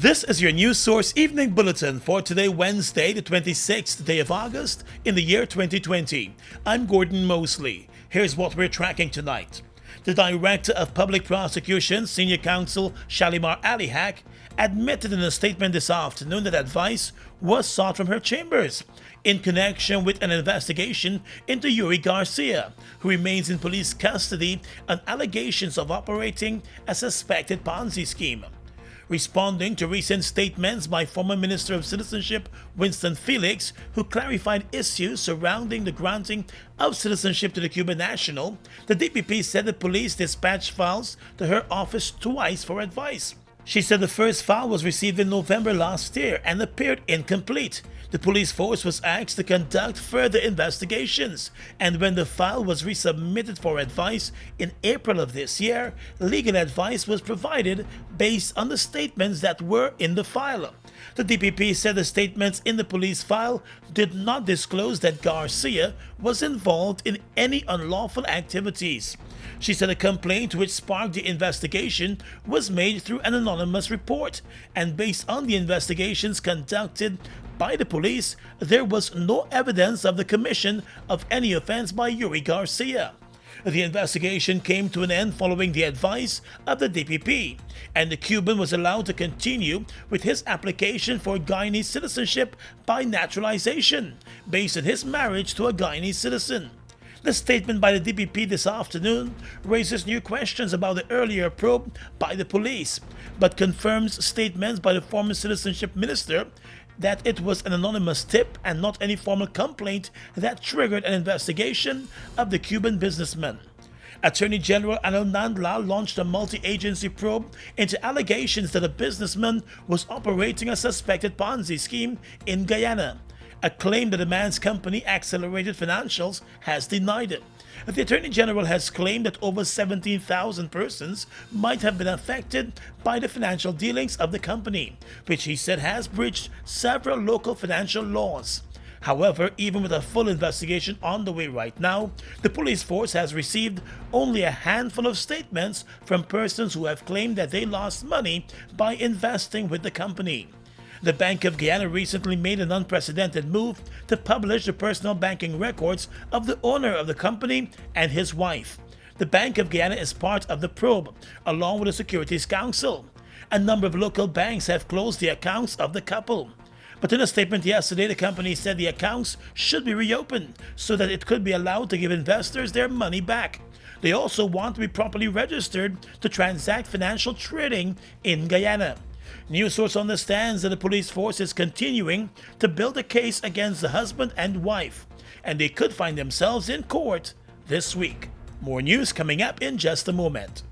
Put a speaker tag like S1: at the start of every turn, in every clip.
S1: This is your News Source Evening Bulletin for today, Wednesday, the 26th day of August in the year 2020. I'm Gordon Mosley. Here's what we're tracking tonight. The Director of Public Prosecution, Senior Counsel Shalimar Alihak, admitted in a statement this afternoon that advice was sought from her chambers in connection with an investigation into Yuri Garcia, who remains in police custody on allegations of operating a suspected Ponzi scheme. Responding to recent statements by former Minister of Citizenship Winston Felix, who clarified issues surrounding the granting of citizenship to the Cuban national, the DPP said the police dispatched files to her office twice for advice. She said the first file was received in November last year and appeared incomplete. The police force was asked to conduct further investigations, and when the file was resubmitted for advice in April of this year, legal advice was provided based on the statements that were in the file. The DPP said the statements in the police file did not disclose that Garcia was involved in any unlawful activities. She said a complaint which sparked the investigation was made through an anonymous report, and based on the investigations conducted by the police, there was no evidence of the commission of any offense by Yuri Garcia. The investigation came to an end following the advice of the DPP, and the Cuban was allowed to continue with his application for Guyanese citizenship by naturalization, based on his marriage to a Guyanese citizen. The statement by the DPP this afternoon raises new questions about the earlier probe by the police, but confirms statements by the former citizenship minister that it was an anonymous tip and not any formal complaint that triggered an investigation of the Cuban businessman. Attorney General Anil Nandlal launched a multi-agency probe into allegations that a businessman was operating a suspected Ponzi scheme in Guyana, a claim that the man's company, Accelerated Financials, has denied it. The Attorney General has claimed that over 17,000 persons might have been affected by the financial dealings of the company, which he said has breached several local financial laws. However, even with a full investigation on the way right now, the police force has received only a handful of statements from persons who have claimed that they lost money by investing with the company. The Bank of Guyana recently made an unprecedented move to publish the personal banking records of the owner of the company and his wife. The Bank of Guyana is part of the probe, along with the Securities Council. A number of local banks have closed the accounts of the couple. But in a statement yesterday, the company said the accounts should be reopened so that it could be allowed to give investors their money back. They also want to be properly registered to transact financial trading in Guyana. News source understands that the police force is continuing to build a case against the husband and wife, and they could find themselves in court this week. More news coming up in just a moment.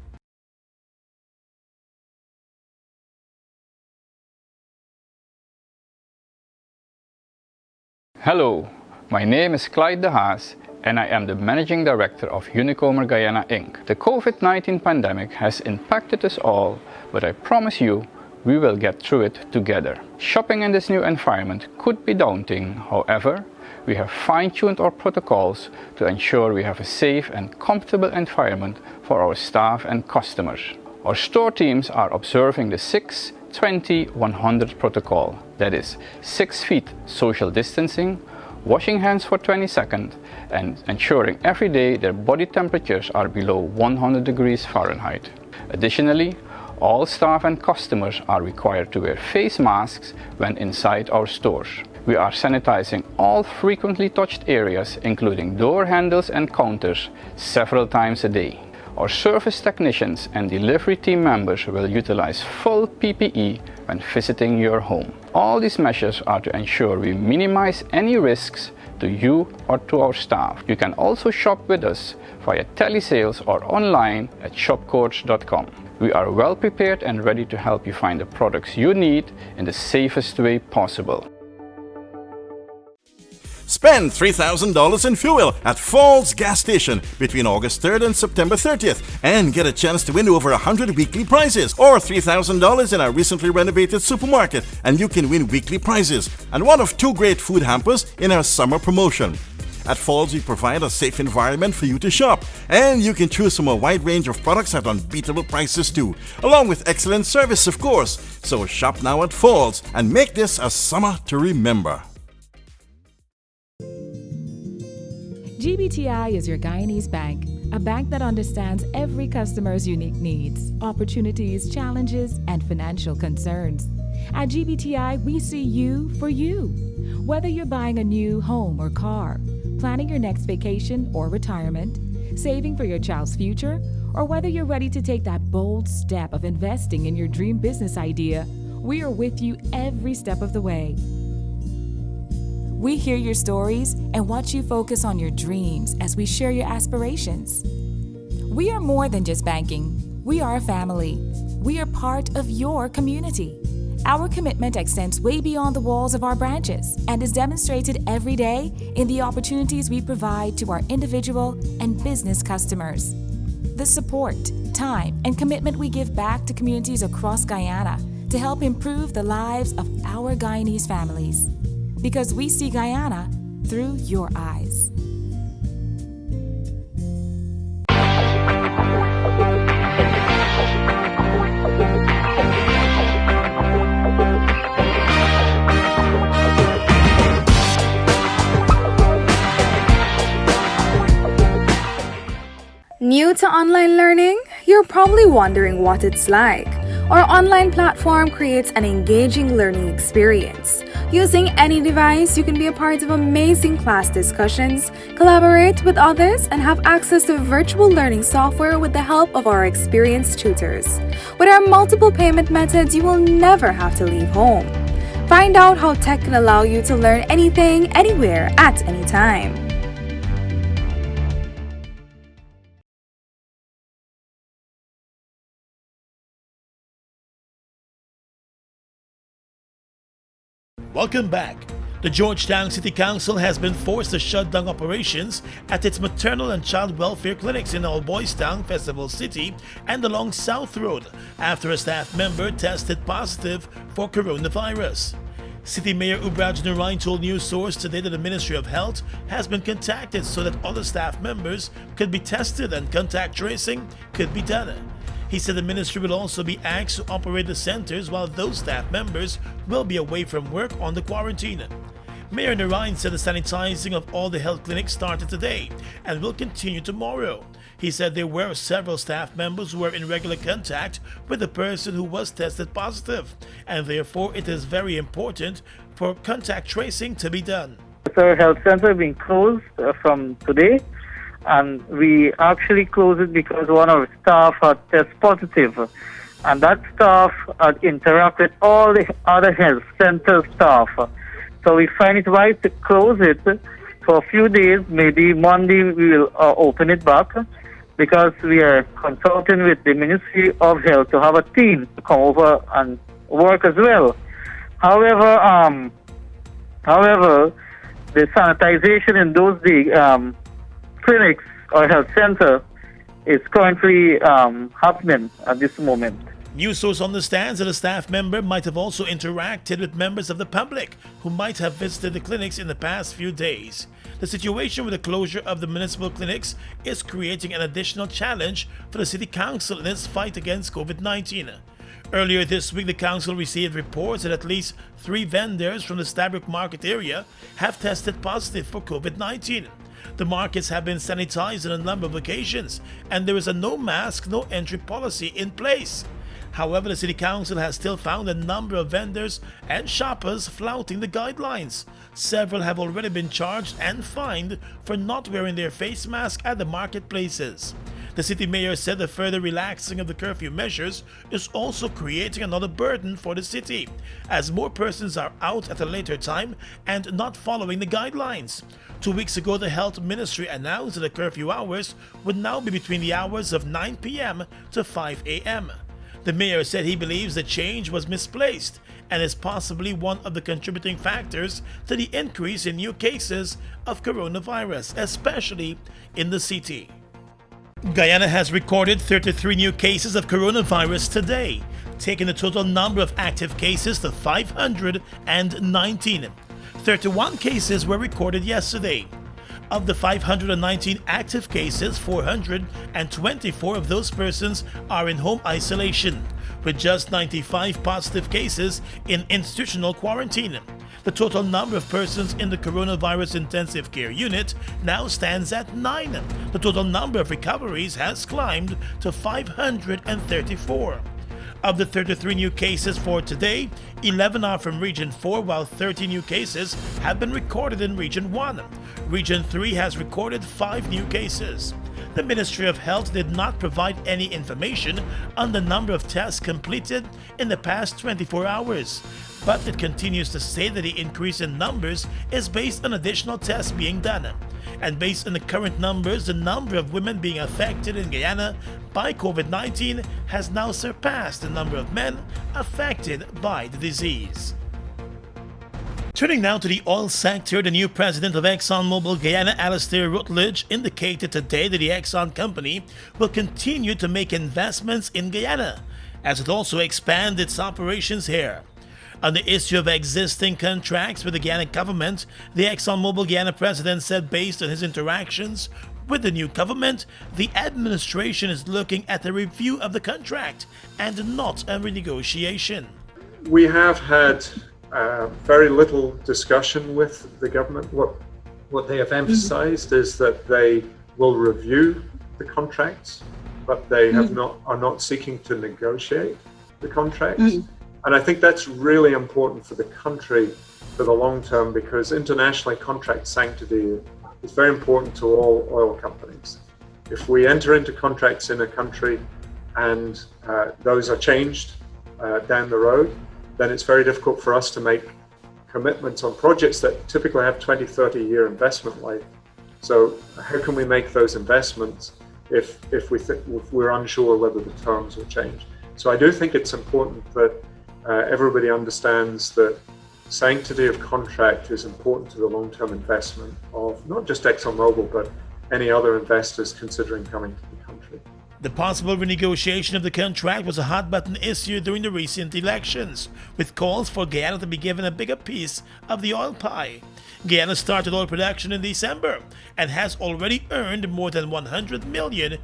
S2: Hello, my name is Clyde De Haas, and I am the Managing Director of Unicomer Guyana Inc. The COVID-19 pandemic has impacted us all, but I promise you, we will get through it together. Shopping in this new environment could be daunting. However, we have fine-tuned our protocols to ensure we have a safe and comfortable environment for our staff and customers. Our store teams are observing the 6-20-100 protocol. That is 6 feet social distancing, washing hands for 20 seconds, and ensuring every day their body temperatures are below 100 degrees Fahrenheit. Additionally, all staff and customers are required to wear face masks when inside our stores. We are sanitizing all frequently touched areas, including door handles and counters, several times a day. Our service technicians and delivery team members will utilize full PPE when visiting your home. All these measures are to ensure we minimize any risks to you or to our staff. You can also shop with us via telesales or online at shopcoach.com. We are well prepared and ready to help you find the products you need in the safest way possible.
S3: Spend $3,000 in fuel at Falls Gas Station between August 3rd and September 30th and get a chance to win over 100 weekly prizes, or $3,000 in our recently renovated supermarket and you can win weekly prizes and one of 2 great food hampers in our summer promotion. At Falls, we provide a safe environment for you to shop, and you can choose from a wide range of products at unbeatable prices too, along with excellent service, of course. So shop now at Falls and make this a summer to remember.
S4: GBTI is your Guyanese bank, a bank that understands every customer's unique needs, opportunities, challenges, and financial concerns. At GBTI, we see you for you. Whether you're buying a new home or car, planning your next vacation or retirement, saving for your child's future, or whether you're ready to take that bold step of investing in your dream business idea, we are with you every step of the way. We hear your stories and watch you focus on your dreams as we share your aspirations. We are more than just banking. We are a family. We are part of your community. Our commitment extends way beyond the walls of our branches and is demonstrated every day in the opportunities we provide to our individual and business customers. The support, time, and commitment we give back to communities across Guyana to help improve the lives of our Guyanese families. Because we see Guyana through your eyes.
S5: New to online learning? You're probably wondering what it's like. Our online platform creates an engaging learning experience. Using any device, you can be a part of amazing class discussions, collaborate with others, and have access to virtual learning software with the help of our experienced tutors. With our multiple payment methods, you will never have to leave home. Find out how tech can allow you to learn anything, anywhere, at any time.
S1: Welcome back. The Georgetown City Council has been forced to shut down operations at its maternal and child welfare clinics in All Boys Town, Festival City, and along South Road after a staff member tested positive for coronavirus. City Mayor Ubraj Narain told News Source today that the Ministry of Health has been contacted so that other staff members could be tested and contact tracing could be done. He said the ministry will also be asked to operate the centers while those staff members will be away from work on the quarantine. Mayor Narain said the sanitizing of all the health clinics started today and will continue tomorrow. He said there were several staff members who were in regular contact with the person who was tested positive, and therefore it is very important for contact tracing to be done.
S6: Our health center being closed from today, and we actually closed it because one of our staff had tested positive, and that staff had interacted with all the other health center staff. So we find it right to close it for a few days. Maybe Monday we will open it back, because we are consulting with the Ministry of Health to have a team to come over and work as well. However, the sanitization in those clinics or health center is currently happening at this moment.
S1: News Source understands that a staff member might have also interacted with members of the public who might have visited the clinics in the past few days. The situation with the closure of the municipal clinics is creating an additional challenge for the City Council in its fight against COVID-19. Earlier this week, the council received reports that at least 3 vendors from the Stabroek Market area have tested positive for COVID-19. The markets have been sanitized on a number of occasions, and there is a no mask, no entry policy in place. However, the City Council has still found a number of vendors and shoppers flouting the guidelines. Several have already been charged and fined for not wearing their face mask at the marketplaces. The city mayor said the further relaxing of the curfew measures is also creating another burden for the city, as more persons are out at a later time and not following the guidelines. 2 weeks ago, the Health Ministry announced that the curfew hours would now be between the hours of 9 p.m. to 5 a.m. The mayor said he believes the change was misplaced and is possibly one of the contributing factors to the increase in new cases of coronavirus, especially in the city. Guyana has recorded 33 new cases of coronavirus today, taking the total number of active cases to 519. 31 cases were recorded yesterday. Of the 519 active cases, 424 of those persons are in home isolation, with just 95 positive cases in institutional quarantine. The total number of persons in the coronavirus intensive care unit now stands at 9. The total number of recoveries has climbed to 534. Of the 33 new cases for today, 11 are from Region 4, while 30 new cases have been recorded in Region 1. Region 3 has recorded 5 new cases. The Ministry of Health did not provide any information on the number of tests completed in the past 24 hours, but it continues to say that the increase in numbers is based on additional tests being done. And based on the current numbers, the number of women being affected in Guyana by COVID-19 has now surpassed the number of men affected by the disease. Turning now to the oil sector, the new president of ExxonMobil Guyana, Alastair Rutledge, indicated today that the Exxon company will continue to make investments in Guyana, as it also expands its operations here. On the issue of existing contracts with the Guyana government, the ExxonMobil Guyana president said based on his interactions with the new government, the administration is looking at a review of the contract and not a renegotiation.
S7: We have had very little discussion with the government. What they have emphasized is that they will review the contracts, but they are not seeking to negotiate the contracts. And I think that's really important for the country for the long term, because internationally contract sanctity is very important to all oil companies. If we enter into contracts in a country and those are changed down the road, then it's very difficult for us to make commitments on projects that typically have 20, 30-year investment life. So how can we make those investments if we're unsure whether the terms will change? So I do think it's important that everybody understands that sanctity of contract is important to the long-term investment of not just ExxonMobil, but any other investors considering coming to the country.
S1: The possible renegotiation of the contract was a hot-button issue during the recent elections, with calls for Guyana to be given a bigger piece of the oil pie. Guyana started oil production in December and has already earned more than $100 million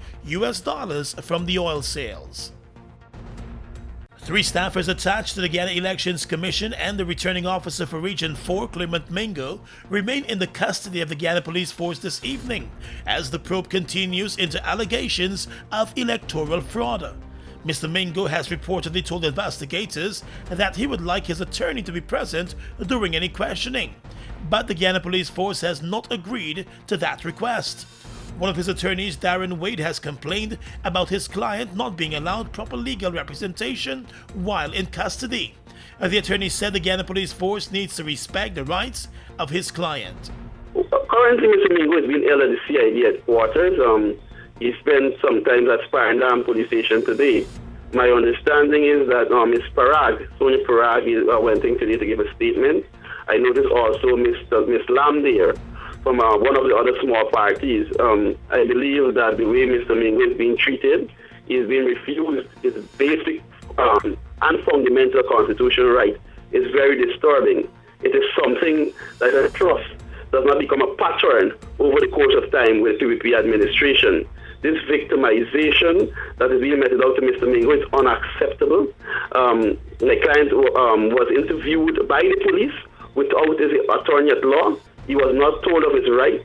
S1: from the oil sales. 3 staffers attached to the Guyana Elections Commission and the returning officer for Region 4, Clement Mingo, remain in the custody of the Guyana Police Force this evening as the probe continues into allegations of electoral fraud. Mr. Mingo has reportedly told investigators that he would like his attorney to be present during any questioning, but the Guyana Police Force has not agreed to that request. One of his attorneys, Darren Wade, has complained about his client not being allowed proper legal representation while in custody. The attorney said the Guyana Police Force needs to respect the rights of his client.
S8: Currently, Mr. Mingo is being held at the CID headquarters. He spent some time at Sparendam Police Station today. My understanding is that Ms. Sonia Parag, went in today to give a statement. I noticed also Miss Lam there, from one of the other small parties. I believe that the way Mr. Mingo is being treated, he is being refused his basic and fundamental constitutional right. It's very disturbing. It is something that I trust does not become a pattern over the course of time with the PPP administration. This victimization that is being meted out to Mr. Mingo is unacceptable. My client was interviewed by the police without his attorney at law. He was not told of his right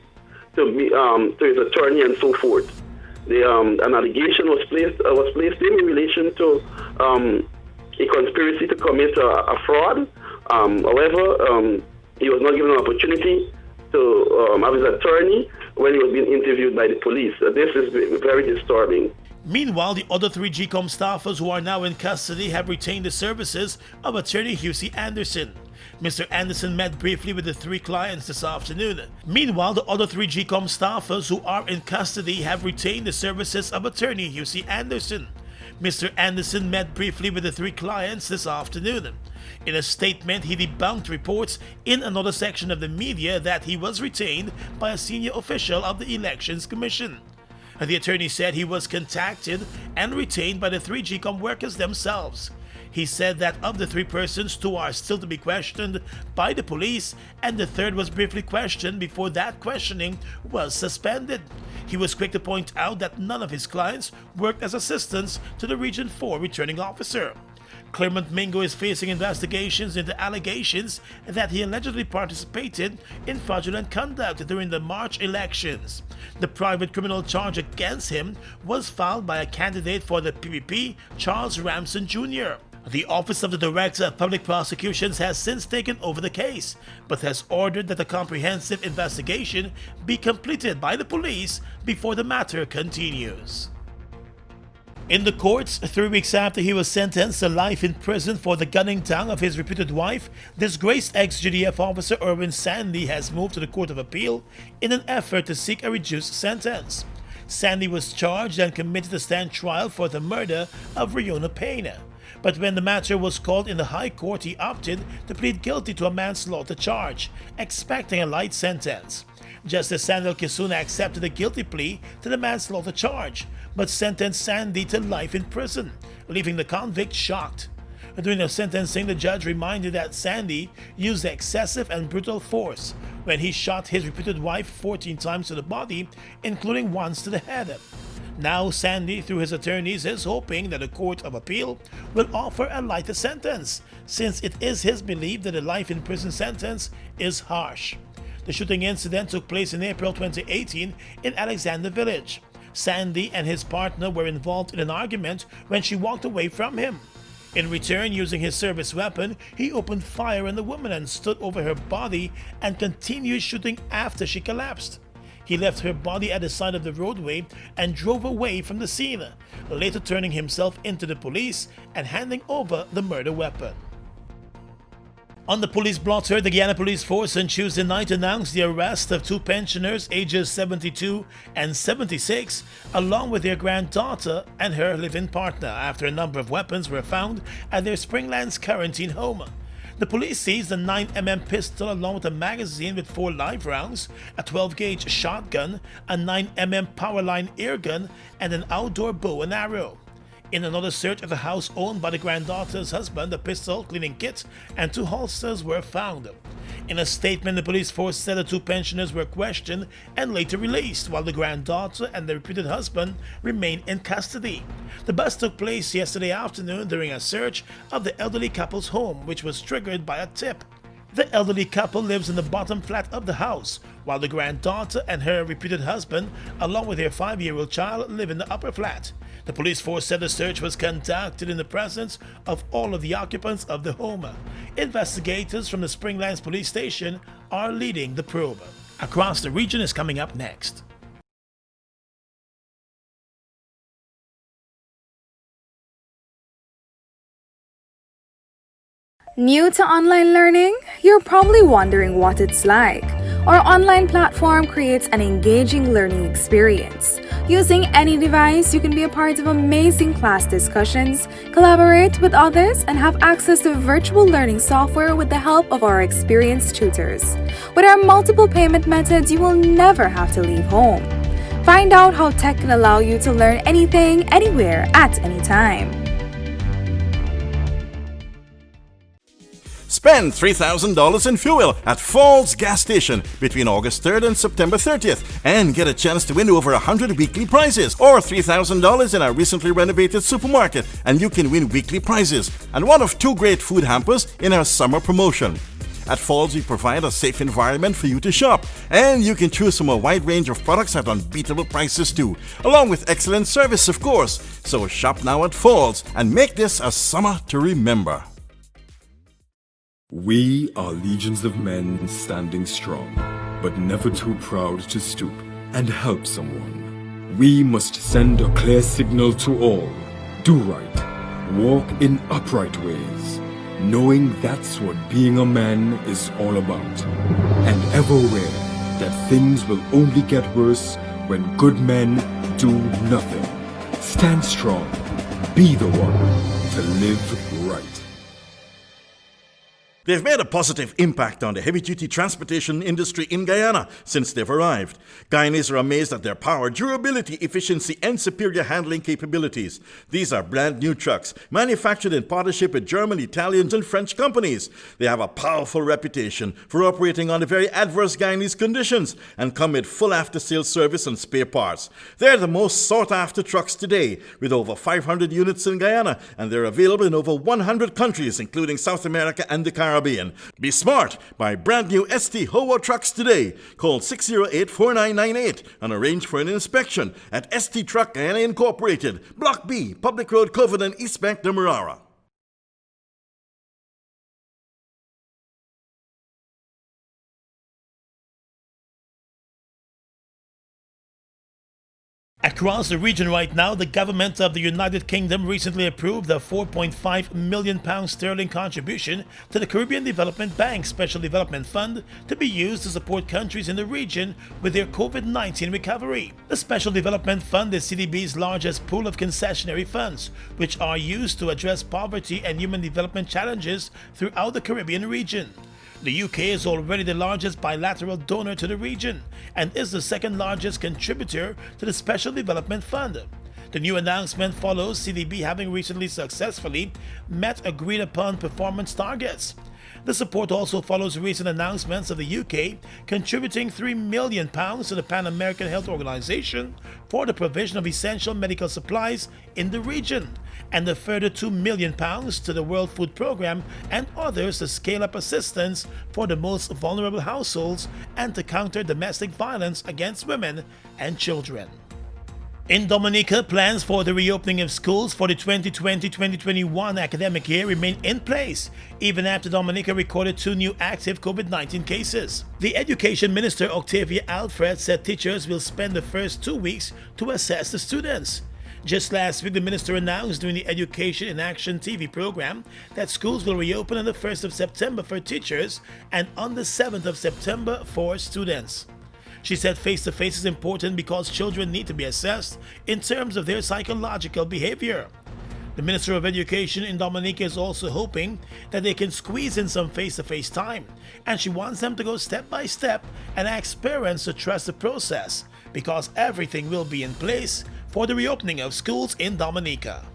S8: to his attorney and so forth. An allegation was placed in relation to a conspiracy to commit a fraud. However, he was not given an opportunity to have his attorney when he was being interviewed by the police. This is very disturbing.
S1: Meanwhile, the other 3 GCOM staffers who are now in custody have retained the services of attorney Husey Anderson. Mr. Anderson met briefly with the 3 clients this afternoon. Meanwhile, the other 3 GCOM staffers who are in custody have retained the services of attorney Husey Anderson. Mr. Anderson met briefly with the 3 clients this afternoon. In a statement, he debunked reports in another section of the media that he was retained by a senior official of the Elections Commission. The attorney said he was contacted and retained by the 3 GCOM workers themselves. He said that of the 3 persons, 2 are still to be questioned by the police, and the third was briefly questioned before that questioning was suspended. He was quick to point out that none of his clients worked as assistants to the Region 4 returning officer. Clermont Mingo is facing investigations into allegations that he allegedly participated in fraudulent conduct during the March elections. The private criminal charge against him was filed by a candidate for the PPP, Charles Ramson Jr. The Office of the Director of Public Prosecutions has since taken over the case, but has ordered that a comprehensive investigation be completed by the police before the matter continues. In the courts, 3 weeks after he was sentenced to life in prison for the gunning down of his reputed wife, disgraced ex-GDF officer Erwin Sandy has moved to the Court of Appeal in an effort to seek a reduced sentence. Sandy was charged and committed to stand trial for the murder of Riona Pena. But when the matter was called in the High Court, he opted to plead guilty to a manslaughter charge, expecting a light sentence. Justice Sandal Kisuna accepted a guilty plea to the manslaughter charge, but sentenced Sandy to life in prison, leaving the convict shocked. During the sentencing, the judge reminded that Sandy used excessive and brutal force when he shot his reputed wife 14 times to the body, including once to the head. Now Sandy, through his attorneys, is hoping that the Court of Appeal will offer a lighter sentence, since it is his belief that a life in prison sentence is harsh. The shooting incident took place in April 2018 in Alexander Village. Sandy and his partner were involved in an argument when she walked away from him. In return, using his service weapon, he opened fire on the woman and stood over her body and continued shooting after she collapsed. He left her body at the side of the roadway and drove away from the scene, later turning himself into the police and handing over the murder weapon. On the police blotter, the Guyana Police Force on Tuesday night announced the arrest of 2 pensioners ages 72 and 76, along with their granddaughter and her live-in partner, after a number of weapons were found at their Springlands quarantine home. The police seized a 9mm pistol along with a magazine with 4 live rounds, a 12-gauge shotgun, a 9mm Powerline airgun, and an outdoor bow and arrow. In another search of the house owned by the granddaughter's husband, a pistol, cleaning kit, and 2 holsters were found. In a statement, the police force said the 2 pensioners were questioned and later released, while the granddaughter and the reputed husband remain in custody. The bust took place yesterday afternoon during a search of the elderly couple's home, which was triggered by a tip. The elderly couple lives in the bottom flat of the house, while the granddaughter and her reputed husband, along with their 5-year-old child, live in the upper flat. The police force said the search was conducted in the presence of all of the occupants of the home. Investigators from the Springlands police station are leading the probe. Across the Region is coming up next.
S5: New to online learning? You're probably wondering what it's like. Our online platform creates an engaging learning experience. Using any device, you can be a part of amazing class discussions, collaborate with others, and have access to virtual learning software with the help of our experienced tutors. With our multiple payment methods, you will never have to leave home. Find out how tech can allow you to learn anything, anywhere, at any time.
S3: Spend $3,000 in fuel at Falls Gas Station between August 3rd and September 30th and get a chance to win over 100 weekly prizes, or $3,000 in our recently renovated supermarket and you can win weekly prizes and one of 2 great food hampers in our summer promotion. At Falls, we provide a safe environment for you to shop, and you can choose from a wide range of products at unbeatable prices too, along with excellent service, of course. So shop now at Falls and make this a summer to remember.
S9: We are legions of men standing strong, but never too proud to stoop and help someone. We must send a clear signal to all. Do right, walk in upright ways, knowing that's what being a man is all about. And ever aware that things will only get worse when good men do nothing. Stand strong, be the one to live right.
S3: They've made a positive impact on the heavy-duty transportation industry in Guyana since they've arrived. Guyanese are amazed at their power, durability, efficiency, and superior handling capabilities. These are brand new trucks, manufactured in partnership with German, Italian, and French companies. They have a powerful reputation for operating under very adverse Guyanese conditions and come with full after-sales service and spare parts. They're the most sought-after trucks today, with over 500 units in Guyana, and they're available in over 100 countries, including South America and the Caribbean. Be smart. Buy brand new ST Howo trucks today. Call 608-4998 and arrange for an inspection at ST Truck Guyana Incorporated, Block B, Public Road, Covenant, East Bank, Demerara.
S1: Across the region right now, the government of the United Kingdom recently approved a £4.5 million sterling contribution to the Caribbean Development Bank Special Development Fund to be used to support countries in the region with their COVID-19 recovery. The Special Development Fund is CDB's largest pool of concessionary funds, which are used to address poverty and human development challenges throughout the Caribbean region. The UK is already the largest bilateral donor to the region and is the second largest contributor to the Special Development Fund. The new announcement follows CDB having recently successfully met agreed upon performance targets. The support also follows recent announcements of the UK contributing £3 million to the Pan American Health Organization for the provision of essential medical supplies in the region, and a further £2 million to the World Food Programme and others to scale up assistance for the most vulnerable households and to counter domestic violence against women and children. In Dominica, plans for the reopening of schools for the 2020-2021 academic year remain in place, even after Dominica recorded 2 new active COVID-19 cases. The Education Minister, Octavia Alfred, said teachers will spend the first 2 weeks to assess the students. Just last week, the minister announced during the Education in Action TV program that schools will reopen on the 1st of September for teachers and on the 7th of September for students. She said face-to-face is important because children need to be assessed in terms of their psychological behavior. The Minister of Education in Dominica is also hoping that they can squeeze in some face-to-face time, and she wants them to go step by step and ask parents to trust the process because everything will be in place for the reopening of schools in Dominica.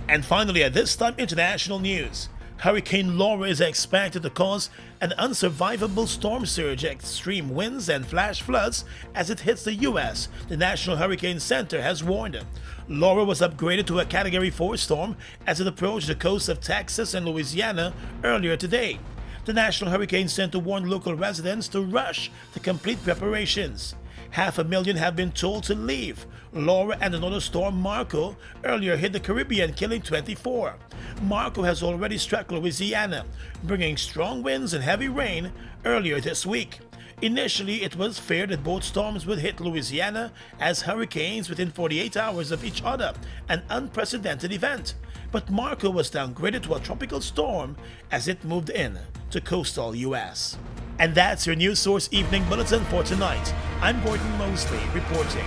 S1: And finally, at this time, international news. Hurricane Laura is expected to cause an unsurvivable storm surge, extreme winds, and flash floods as it hits the U.S., the National Hurricane Center has warned. Laura was upgraded to a Category 4 storm as it approached the coast of Texas and Louisiana earlier today. The National Hurricane Center warned local residents to rush to complete preparations. 500,000 have been told to leave. Laura and another storm, Marco, earlier hit the Caribbean, killing 24. Marco has already struck Louisiana, bringing strong winds and heavy rain earlier this week. Initially, it was feared that both storms would hit Louisiana as hurricanes within 48 hours of each other, an unprecedented event. But Marco was downgraded to a tropical storm as it moved in to coastal U.S. And that's your News Source Evening Bulletin for tonight. I'm Gordon Mosley reporting.